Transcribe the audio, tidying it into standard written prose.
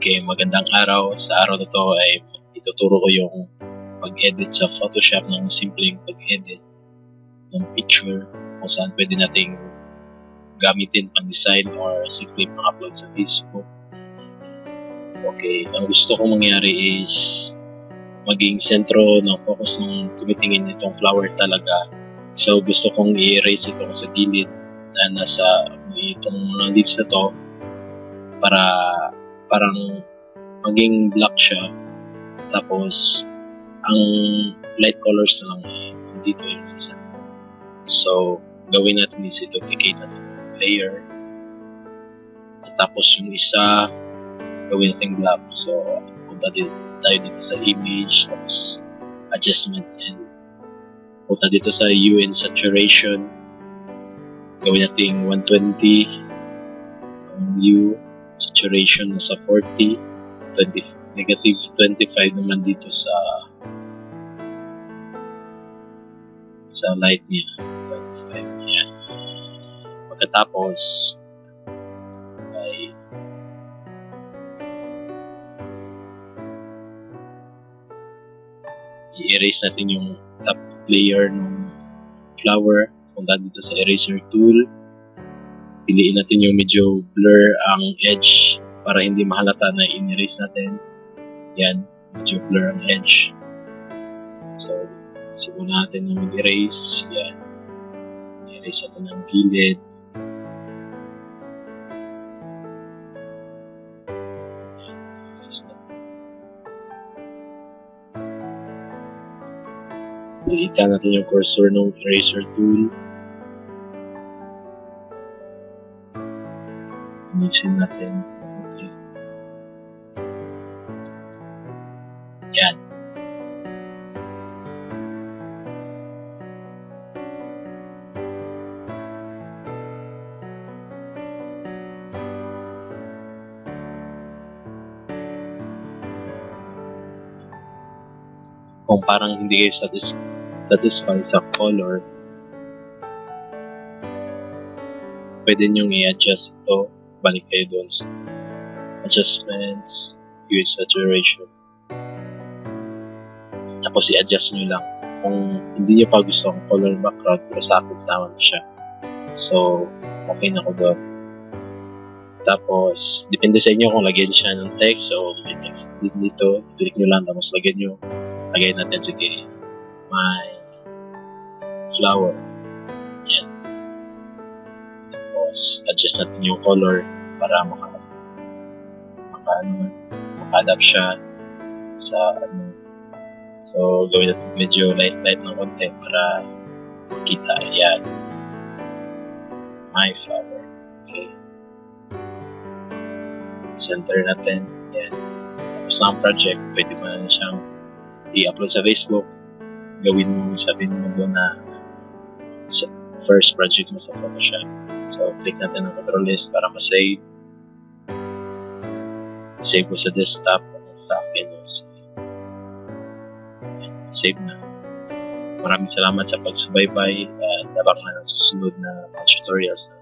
Okay, magandang araw. Sa araw na to ay ituturo ko yung pag-edit sa Photoshop ng simpleng pag-edit ng picture kung saan pwede nating gamitin pang design or simple pang-upload sa Facebook. Okay, ang gusto kong mangyari is maging sentro ng focus ng tumitingin itong flower talaga. So gusto kong i-erase ito sa gilid na nasa itong mga leaves na to para parang maging black siya, tapos ang light colors na lang dito yung sasama. So gawin natin is i-duplicate natin yung layer, tapos yung isa gawin natin black. So punta tayo dito sa image, tapos adjustment, and punta dito sa hue and saturation, gawin natin 120 ang hue, saturation nasa 40, negative 25 naman dito sa light niya, 25 yan. Pagkatapos ay i-erase natin yung top layer ng flower. Punta dito sa eraser tool, piliin natin yung medyo blur ang edge para hindi mahalata na in-erase natin. Yan, medyo blur ang edge. So simulan natin na mag-erase. Yan, i-erase natin ang gilid. Ihitan natin yung cursor ng eraser tool. Inisin natin. Okay. Yan. Kung parang hindi kayo satisfy sa color, pwede nyo i-adjust ito. Balik kayo doon sa adjustments, hue and saturation, tapos i-adjust nyo lang. Kung hindi nyo pa gusto ang color background, pero sa akin tama na siya, so okay na ko doon. Tapos depende sa inyo kung lagyan siya ng text o may text din dito, click nyo lang, tapos lagyan natin, sige, my flower. Yan. Tapos adjust natin yung color para maka-adapt siya sa ano. So gawin natin medyo light ng konti para makita. Yan, my flower. Okay, center natin. Yan, tapos na ang project. Pwede mo na siyang i-upload sa Facebook. Gawin mo, sabihin mo doon na first project mo sa Photoshop. So click natin ang control list para ma-save. Save ko sa desktop sa akin. Save na. Maraming salamat sa pagsubaybay at abang na ng susunod na mga tutorials